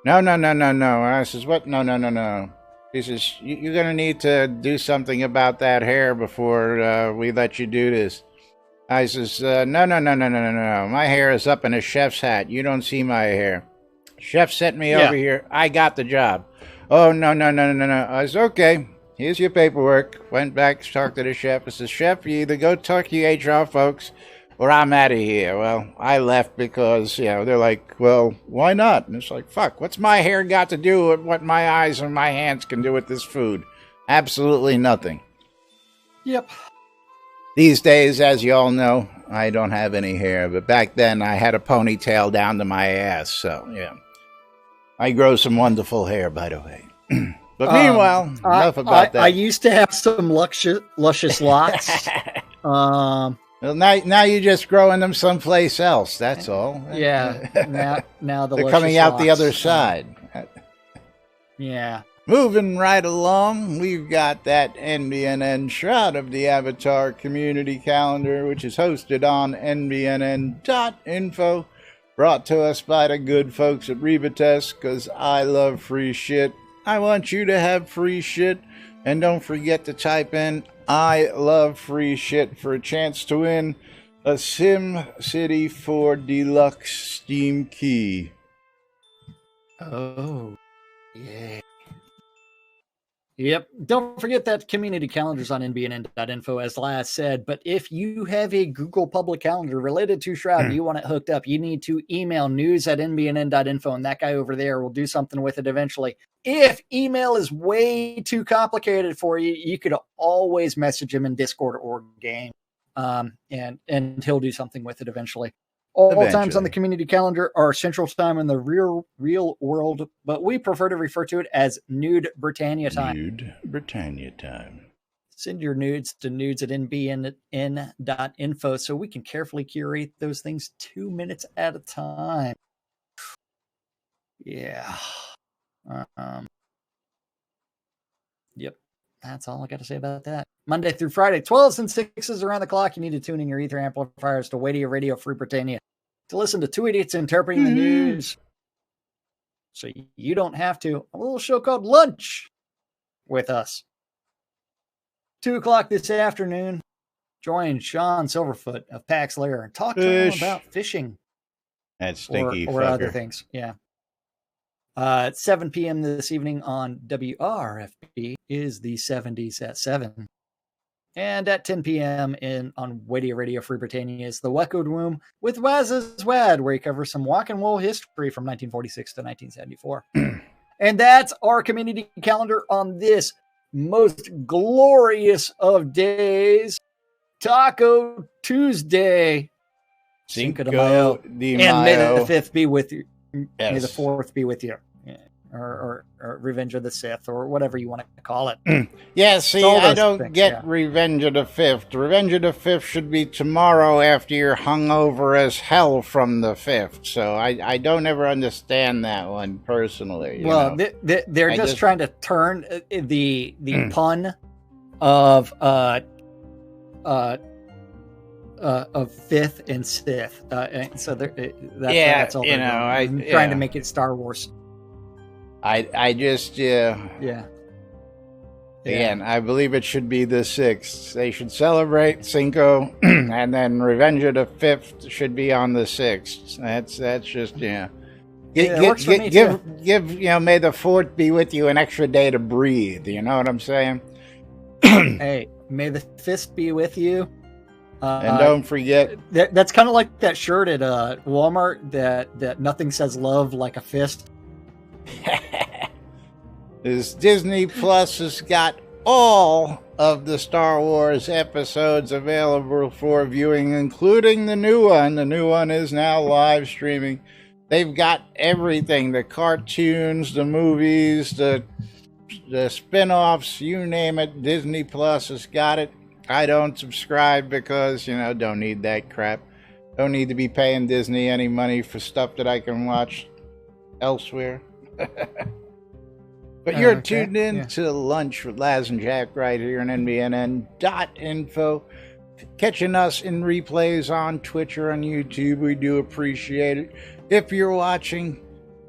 Speaker 1: no. And I says, what? No. He says, you're going to need to do something about that hair before we let you do this. I says, no. My hair is up in a chef's hat. You don't see my hair. Chef sent me over here. I got the job. Oh, no. I said, okay, here's your paperwork. Went back, talked to the chef. I said, Chef, you either go talk to your HR folks or I'm out of here. Well, I left because, they're like, well, why not? And it's like, fuck, what's my hair got to do with what my eyes and my hands can do with this food? Absolutely nothing.
Speaker 2: Yep.
Speaker 1: These days, as you all know, I don't have any hair, but back then I had a ponytail down to my ass, so, yeah. I grow some wonderful hair, by the way. But meanwhile, enough about that.
Speaker 2: I used to have some luscious locks.
Speaker 1: Well, now you're just growing them someplace else. That's all.
Speaker 2: Yeah. Now
Speaker 1: they're coming out the other side.
Speaker 2: Yeah.
Speaker 1: Moving right along, we've got that NBNN Shroud of the Avatar community calendar, which is hosted on NBNN.info, brought to us by the good folks at Rebatest, because I love free shit. I want you to have free shit, and don't forget to type in I love free shit for a chance to win a Sim City 4 Deluxe Steam Key.
Speaker 2: Oh, yeah. Yep. Don't forget that community calendars on NBNN.info, as Laz said. But if you have a Google public calendar related to Shroud, you want it hooked up, you need to email news@NBNN.info, and that guy over there will do something with it eventually. If email is way too complicated for you, you could always message him in Discord or game, and he'll do something with it eventually. All times on the community calendar are Central Time in the real world, but we prefer to refer to it as Nude Britannia Time.
Speaker 1: Nude Britannia Time.
Speaker 2: Send your nudes to nudes@nbnn.info so we can carefully curate those things 2 minutes at a time. Yeah. Yep. That's all I got to say about that. Monday through Friday, 12s and 6s around the clock. You need to tune in your ether amplifiers to Radio Free Britannia to listen to two idiots interpreting the news. So you don't have to. A little show called Lunch with us. 2 o'clock this afternoon. Join Sean Silverfoot of Pax Lair and talk to him about fishing.
Speaker 1: That stinky
Speaker 2: or
Speaker 1: fucker.
Speaker 2: other things. Yeah. At 7 p.m. this evening on WRFB is the 70s at 7. And at 10 p.m. on Radio Free Britannia is the Wackoed Room with Waz's Wad, where he covers some walk and wool history from 1946 to 1974. And that's our community calendar on this most glorious of days, Taco Tuesday. Cinco de Mayo.
Speaker 1: de
Speaker 2: And may
Speaker 1: Mayo.
Speaker 2: the 5th be with you.
Speaker 1: Yes.
Speaker 2: May the 4th be with you. Yeah. Or Revenge of the Sith, or whatever you want to call it.
Speaker 1: Yeah, see,
Speaker 2: all
Speaker 1: I
Speaker 2: those
Speaker 1: don't
Speaker 2: things,
Speaker 1: get
Speaker 2: yeah.
Speaker 1: Revenge of the 5th. Revenge of the 5th should be tomorrow after you're hungover as hell from the 5th. So I don't ever understand that one personally. you
Speaker 2: Well,
Speaker 1: know.
Speaker 2: they're
Speaker 1: I
Speaker 2: just
Speaker 1: just-
Speaker 2: trying to turn the pun of 5th and Sith. So that's all
Speaker 1: you
Speaker 2: they're
Speaker 1: know,
Speaker 2: doing. Trying to make it Star Wars.
Speaker 1: I just, yeah.
Speaker 2: Yeah.
Speaker 1: Again, I believe it should be the 6th. They should celebrate Cinco, and then Revenge of the 5th should be on the 6th. That's just, yeah.
Speaker 2: It works for me, too.
Speaker 1: Give, may the 4th be with you an extra day to breathe. You know what I'm saying?
Speaker 2: Hey, may the 5th be with you.
Speaker 1: And don't forget.
Speaker 2: That's kind of like that shirt at Walmart that nothing says love like a fist.
Speaker 1: Is Disney Plus has got all of the Star Wars episodes available for viewing, including the new one. The new one is now live streaming. They've got everything, the cartoons, the movies, the spin-offs, you name it. Disney Plus has got it. I don't subscribe because, don't need that crap. Don't need to be paying Disney any money for stuff that I can watch elsewhere. But you're tuned in to Lunch with Laz and Jack right here on NBNN.info. Catching us in replays on Twitch or on YouTube, we do appreciate it. If you're watching,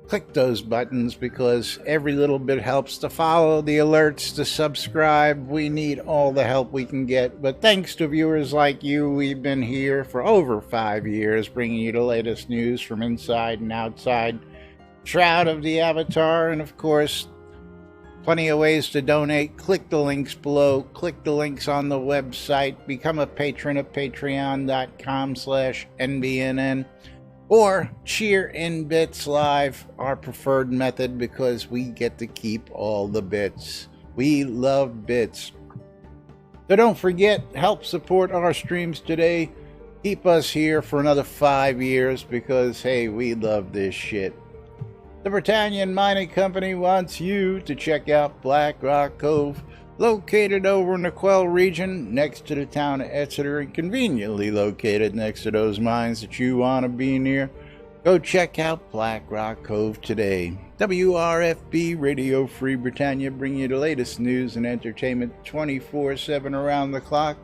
Speaker 1: click those buttons because every little bit helps. To follow the alerts, to subscribe. We need all the help we can get. But thanks to viewers like you, we've been here for over 5 years, bringing you the latest news from inside and outside Shroud of the Avatar, and of course, plenty of ways to donate. Click the links below. Click the links on the website. Become a patron at patreon.com/NBNN. Or cheer in bits live, our preferred method, because we get to keep all the bits. We love bits. So don't forget, help support our streams today. Keep us here for another 5 years because, hey, we love this shit. The Britannian Mining Company wants you to check out Black Rock Cove, located over in the Quell region next to the town of Exeter and conveniently located next to those mines that you want to be near. Go check out Black Rock Cove today. WRFB Radio Free Britannia bring you the latest news and entertainment 24/7 around the clock.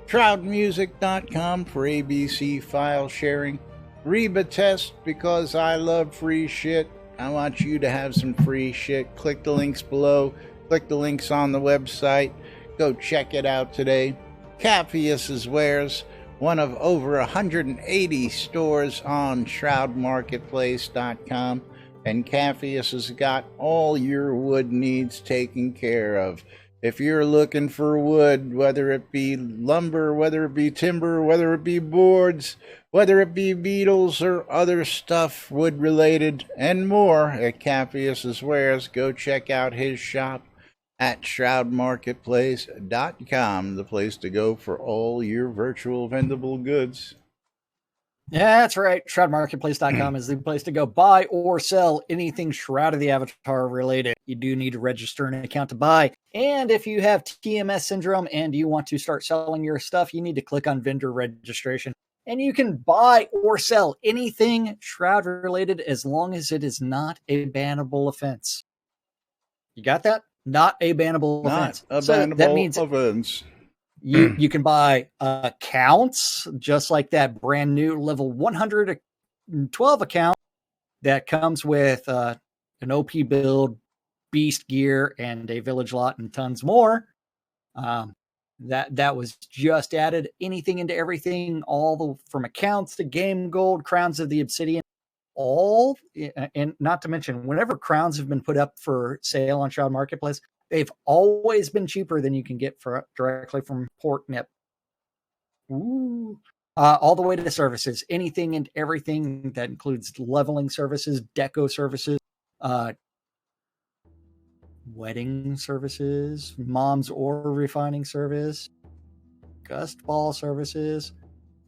Speaker 1: Shroudmusic.com for ABC file sharing. Reba Test because I love free shit. I want you to have some free shit. Click the links below. Click the links on the website. Go check it out today. Capheus's Wares, one of over 180 stores on shroudmarketplace.com. And Capheus has got all your wood needs taken care of. If you're looking for wood, whether it be lumber, whether it be timber, whether it be boards, whether it be beetles or other stuff wood related and more at Capheus's Wares, go check out his shop at shroudmarketplace.com, the place to go for all your virtual vendable goods.
Speaker 2: Yeah, that's right. Shroudmarketplace.com is the place to go buy or sell anything Shroud of the Avatar related. You do need to register an account to buy. And if you have TMS syndrome and you want to start selling your stuff, you need to click on vendor registration. And you can buy or sell anything Shroud related as long as it is not a bannable offense. You got that? Not a bannable offense.
Speaker 1: Not a
Speaker 2: so
Speaker 1: bannable
Speaker 2: that means
Speaker 1: offense.
Speaker 2: You can buy accounts just like that brand new level 112 account that comes with an OP build, beast gear, and a village lot and tons more. That was just added. Anything into everything, from accounts to game gold, crowns of the obsidian, all, and not to mention whenever crowns have been put up for sale on Shroud Marketplace, they've always been cheaper than you can get directly from Port Nip. Ooh. All the way to the services, anything and everything that includes leveling services, deco services, wedding services, mom's ore refining service, gust ball services,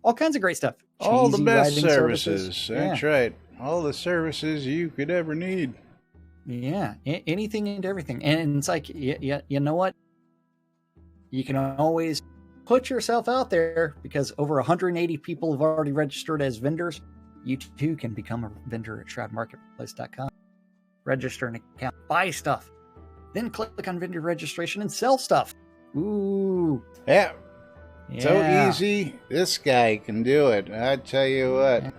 Speaker 2: all kinds of great stuff.
Speaker 1: All the
Speaker 2: Cheesy
Speaker 1: best
Speaker 2: writing
Speaker 1: services. That's
Speaker 2: Yeah.
Speaker 1: right. All the services you could ever need.
Speaker 2: Yeah, anything and everything. And it's like, you know what? You can always put yourself out there because over 180 people have already registered as vendors. You too can become a vendor at shroudmarketplace.com. Register an account, buy stuff, then click on vendor registration and sell stuff. Ooh.
Speaker 1: Yeah. So
Speaker 2: Yeah.
Speaker 1: easy. This guy can do it. I tell you what.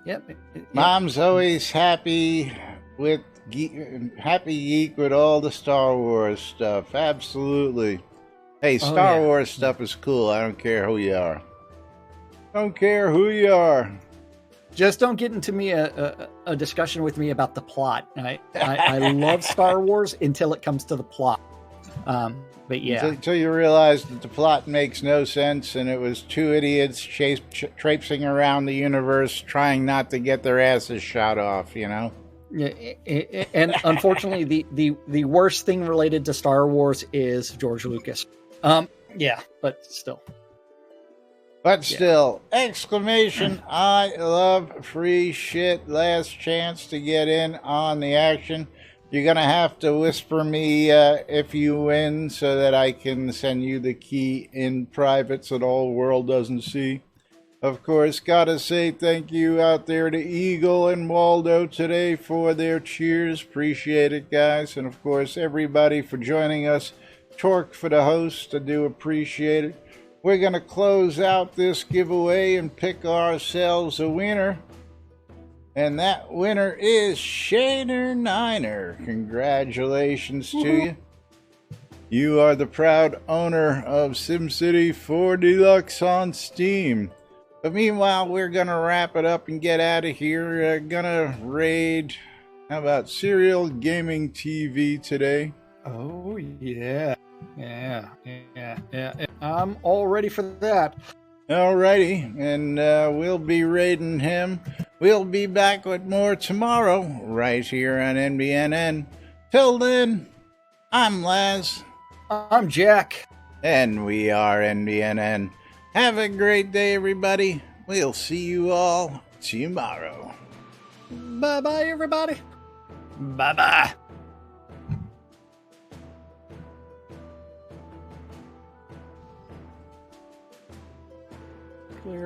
Speaker 2: Yep.
Speaker 1: Mom's always happy with geek with all the Star Wars stuff. Absolutely. Hey, Star Wars stuff is cool. I don't care who you are. Don't care who you are.
Speaker 2: Just don't get into me a discussion with me about the plot. I love Star Wars until it comes to the plot. But yeah.
Speaker 1: Until you realize that the plot makes no sense and it was two idiots traipsing around the universe trying not to get their asses shot off, you know?
Speaker 2: Yeah, and unfortunately, the worst thing related to Star Wars is George Lucas. Yeah, but still.
Speaker 1: But still, exclamation, I love free shit. Last chance to get in on the action. You're going to have to whisper me if you win so that I can send you the key in private so the whole world doesn't see. Of course, gotta say thank you out there to Eagle and Waldo today for their cheers. Appreciate it, guys. And of course, everybody for joining us. Torque for the host. I do appreciate it. We're going to close out this giveaway and pick ourselves a winner. And that winner is Shader Niner. Congratulations to you. You are the proud owner of SimCity 4 Deluxe on Steam. But meanwhile, we're going to wrap it up and get out of here. Gonna raid, how about Serial Gaming TV today?
Speaker 2: Oh, yeah. Yeah. I'm all ready for that.
Speaker 1: Alrighty, and we'll be raiding him. We'll be back with more tomorrow, right here on NBNN. Till then, I'm Laz.
Speaker 2: I'm Jack.
Speaker 1: And we are NBNN. Have a great day, everybody. We'll see you all tomorrow.
Speaker 2: Bye-bye, everybody. Bye-bye. Clear.